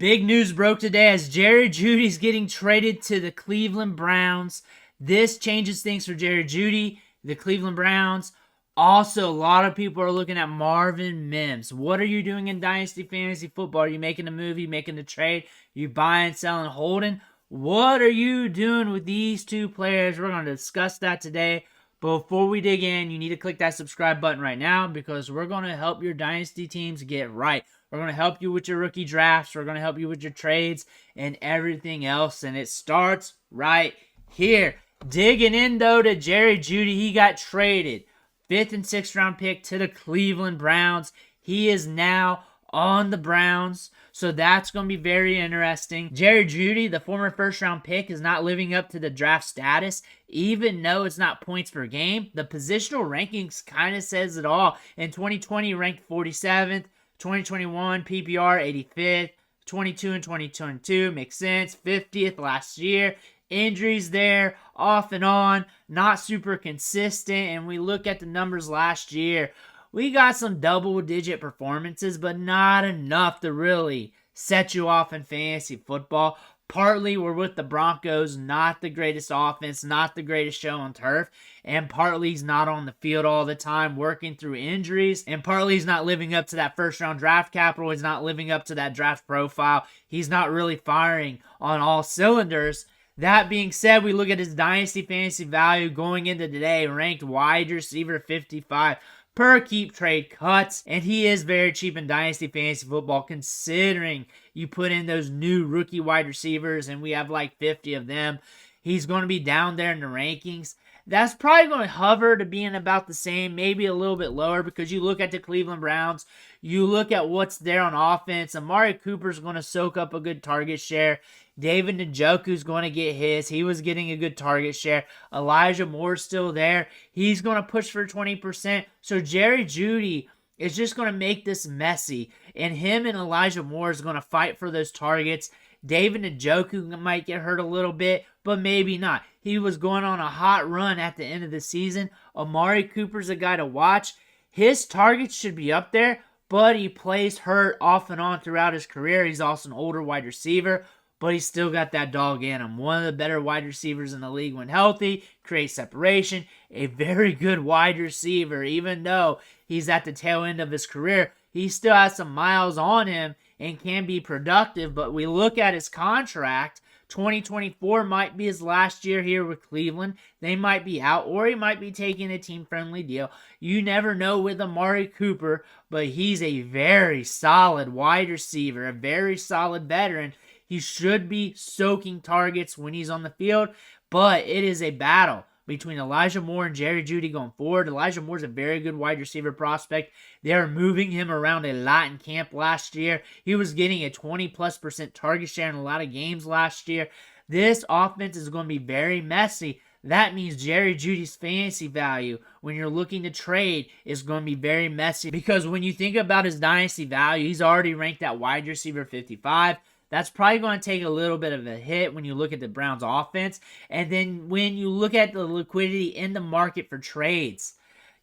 Big news broke today as Jerry Jeudy's getting traded to the Cleveland Browns. This changes things for Jerry Jeudy, the Cleveland Browns. Also, a lot of people are looking at Marvin Mims. What are you doing in Dynasty Fantasy Football? Are you making a move? Are you making a trade? Are you buying, selling, holding? What are you doing with these two players? We're going to discuss that today. Before we dig in, you need to click that subscribe button right now because we're going to help your Dynasty teams get right. We're going to help you with your rookie drafts. We're going to help you with your trades and everything else. And it starts right here. Digging in, though, to Jerry Jeudy. He got traded. 5th and 6th round pick to the Cleveland Browns. He is now on the Browns. So that's going to be very interesting. Jerry Jeudy, the former 1st round pick, is not living up to the draft status. Even though it's not points per game, the positional rankings kind of says it all. In 2020, ranked 47th. 2021, PPR 85th. 22 and 2022, makes sense. 50th last year. Injuries there, off and on, not super consistent. And we look at the numbers last year. We got some double-digit performances, but not enough to really set you off in fantasy football. Partly we're with the Broncos, not the greatest offense, not the greatest show on turf, and partly he's not on the field all the time working through injuries, and partly he's not living up to that 1st-round draft capital. He's not living up to that draft profile. He's not really firing on all cylinders. That being said, we look at his Dynasty Fantasy value going into today, ranked wide receiver 55 per keep trade cuts, and he is very cheap in Dynasty Fantasy Football considering you put in those new rookie wide receivers and we have like 50 of them. He's going to be down there in the rankings. That's probably going to hover to being about the same, maybe a little bit lower because you look at the Cleveland Browns, you look at what's there on offense. Amari Cooper's going to soak up a good target share. David Njoku's going to get his. He was getting a good target share. Elijah Moore's still there. He's going to push for 20%. So Jerry Jeudy is just going to make this messy. And him and Elijah Moore is going to fight for those targets. David Njoku might get hurt a little bit, but maybe not. He was going on a hot run at the end of the season. Amari Cooper's a guy to watch. His targets should be up there, but he plays hurt off and on throughout his career. He's also an older wide receiver, but he's still got that dog in him. One of the better wide receivers in the league when healthy, creates separation, a very good wide receiver. Even though he's at the tail end of his career, he still has some miles on him and can be productive. But we look at his contract, 2024 might be his last year here with Cleveland. They might be out, or he might be taking a team-friendly deal. You never know with Amari Cooper, but he's a very solid wide receiver, a very solid veteran. He should be soaking targets when he's on the field, but it is a battle between Elijah Moore and Jerry Jeudy going forward. Elijah Moore's a very good wide receiver prospect. They're moving him around a lot in camp last year. He was getting a 20+% target share in a lot of games last year. This offense is going to be very messy. That means Jerry Jeudy's fantasy value when you're looking to trade is going to be very messy because when you think about his dynasty value, he's already ranked at wide receiver 55. That's probably going to take a little bit of a hit when you look at the Browns offense. And then when you look at the liquidity in the market for trades,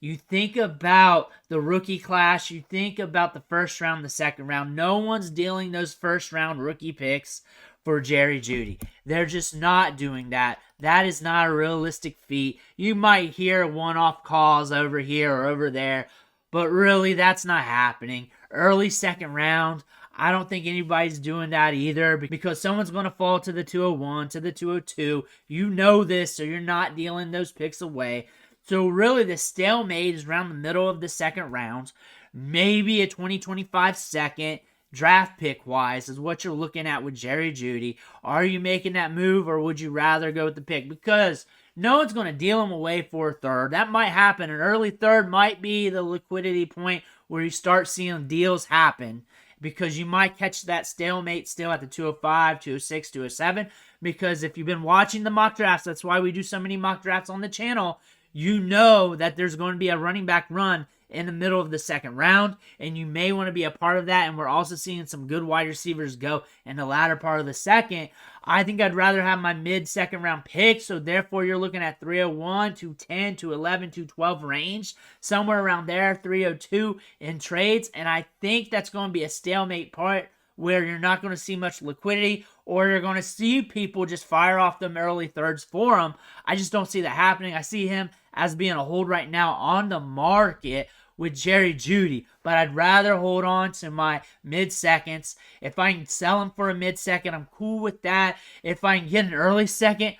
you think about the rookie class, you think about the 1st round, the 2nd round. No one's dealing those 1st round rookie picks for Jerry Jeudy. They're just not doing that. That is not a realistic feat. You might hear one-off calls over here or over there, but really that's not happening. Early 2nd round, I don't think anybody's doing that either because someone's going to fall to the 201, to the 202. You know this, so you're not dealing those picks away. So really the stalemate is around the middle of the 2nd round. Maybe a 2025 2nd draft pick-wise is what you're looking at with Jerry Jeudy. Are you making that move or would you rather go with the pick? Because no one's going to deal him away for a 3rd. That might happen. An early 3rd might be the liquidity point where you start seeing deals happen. Because you might catch that stalemate still at the 205, 206, 207. Because if you've been watching the mock drafts, that's why we do so many mock drafts on the channel, you know that there's going to be a running back run in the middle of the 2nd round, and you may want to be a part of that, and we're also seeing some good wide receivers go in the latter part of the 2nd. I think I'd rather have my mid-2nd round pick, so therefore you're looking at 301, 210, 211, 212 range, somewhere around there, 302 in trades, and I think that's going to be a stalemate part where you're not going to see much liquidity, or you're going to see people just fire off them early thirds for him. I just don't see that happening. I see him as being a hold right now on the market with Jerry Jeudy, but I'd rather hold on to my mid-seconds. If I can sell him for a mid-second, I'm cool with that. If I can get an early second,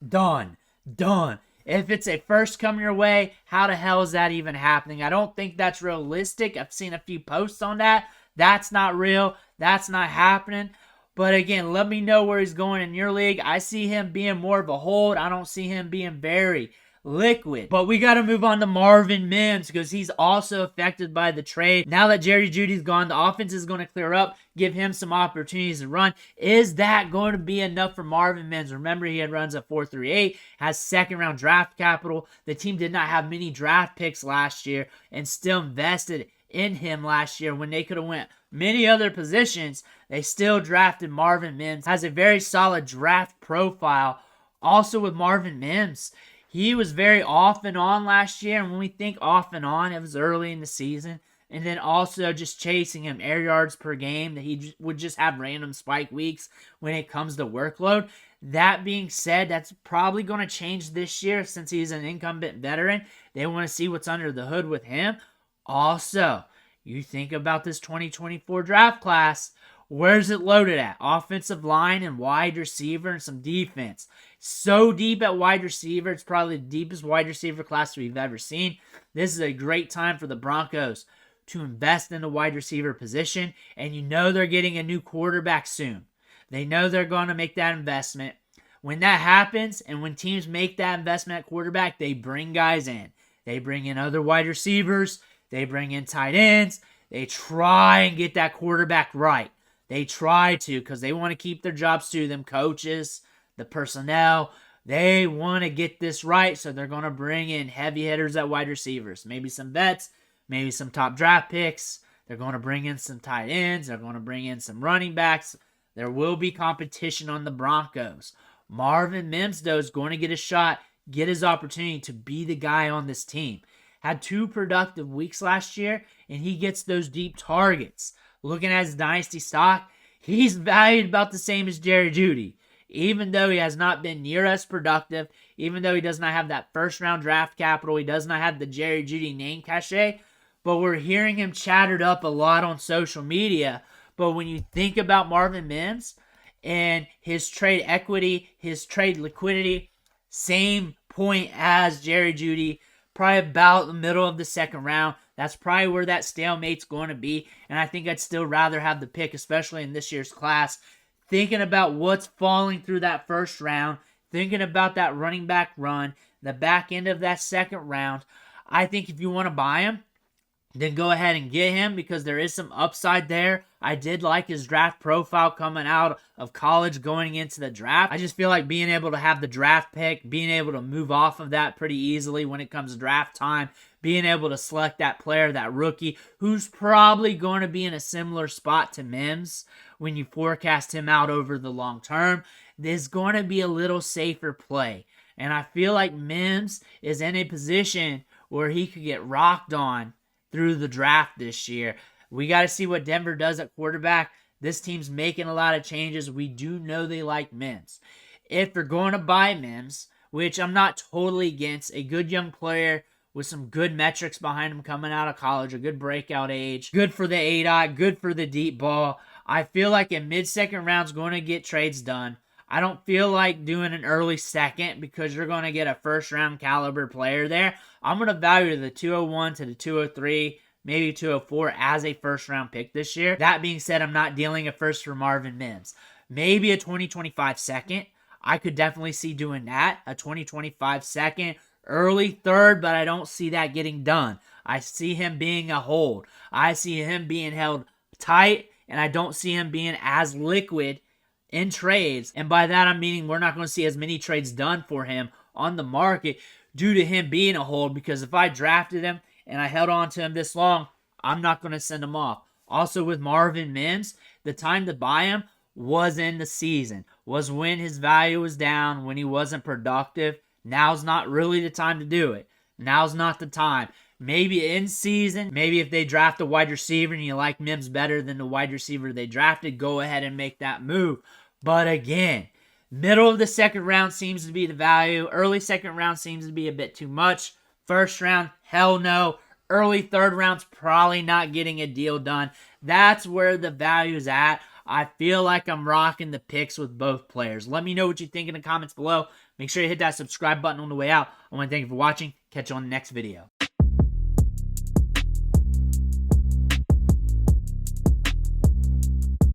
done. If it's a first come your way, how the hell is that even happening? I don't think that's realistic. I've seen a few posts on that. That's not real. That's not happening. But again, let me know where he's going in your league. I see him being more of a hold. I don't see him being very liquid. But we got to move on to Marvin Mims because he's also affected by the trade. Now that Jerry Jeudy's gone, the offense is going to clear up, give him some opportunities to run. Is that going to be enough for Marvin Mims? Remember, he had runs at 4.38, has second-round draft capital. The team did not have many draft picks last year and still invested in him last year when they could have went many other positions. They still drafted Marvin Mims. Has a very solid draft profile. Also with Marvin Mims, he was very off and on last year, and when we think off and on, it was early in the season. And then also just chasing him air yards per game, that he would just have random spike weeks when it comes to workload. That being said, that's probably going to change this year since he's an incumbent veteran. They want to see what's under the hood with him. Also, you think about this 2024 draft class. Where's it loaded at? Offensive line and wide receiver and some defense. So deep at wide receiver. It's probably the deepest wide receiver class we've ever seen. This is a great time for the Broncos to invest in the wide receiver position. And you know they're getting a new quarterback soon. They know they're going to make that investment. When that happens and when teams make that investment at quarterback, they bring guys in. They bring in other wide receivers. They bring in tight ends. They try and get that quarterback right. They try to because they want to keep their jobs to them. Coaches, the personnel, they want to get this right, so they're going to bring in heavy hitters at wide receivers. Maybe some vets, maybe some top draft picks. They're going to bring in some tight ends. They're going to bring in some running backs. There will be competition on the Broncos. Marvin Mims, though, is going to get a shot, get his opportunity to be the guy on this team. Had 2 productive weeks last year, and he gets those deep targets. Looking at his dynasty stock, he's valued about the same as Jerry Jeudy. Even though he has not been near as productive, even though he does not have that first-round draft capital, he does not have the Jerry Jeudy name cachet, but we're hearing him chattered up a lot on social media. But when you think about Marvin Mims and his trade equity, his trade liquidity, same point as Jerry Jeudy, probably about the middle of the second round. That's probably where that stalemate's going to be. And I think I'd still rather have the pick, especially in this year's class. Thinking about what's falling through that first round. Thinking about that running back run. The back end of that second round. I think if you want to buy him, then go ahead and get him because there is some upside there. I did like his draft profile coming out of college going into the draft. I just feel like being able to have the draft pick, being able to move off of that pretty easily when it comes to draft time, being able to select that player, that rookie, who's probably going to be in a similar spot to Mims when you forecast him out over the long term, is going to be a little safer play. And I feel like Mims is in a position where he could get rocked on through the draft this year. We got to see what Denver does at quarterback. This team's making a lot of changes. We do know they like Mims. If they're going to buy Mims, which I'm not totally against, a good young player with some good metrics behind him coming out of college, a good breakout age, good for the ADOT, good for the deep ball. I feel like a mid-second round's going to get trades done. I don't feel like doing an early second because you're going to get a first-round caliber player there. I'm going to value the 201 to the 203, maybe 204 as a first-round pick this year. That being said, I'm not dealing a first for Marvin Mims. Maybe a 2025 second. I could definitely see doing that. A 2025 second, early third, but I don't see that getting done. I see him being a hold. I see him being held tight, and I don't see him being as liquid in trades, and by that I'm meaning we're not going to see as many trades done for him on the market due to him being a hold, because if I drafted him and I held on to him this long, I'm not going to send him off. Also with Marvin Mims, the time to buy him was in the season, was when his value was down, when he wasn't productive. Now's not really the time to do it. Now's not the time. maybe in season, maybe if they draft a wide receiver and you like Mims better than the wide receiver they drafted, go ahead and make that move. But again, middle of the second round seems to be the value. Early second round seems to be a bit too much. First round, hell no. Early third round's probably not getting a deal done. That's where the value's at. I feel like I'm rocking the picks with both players. Let me know what you think in the comments below. Make sure you hit that subscribe button on the way out. I want to thank you for watching. Catch you on the next video.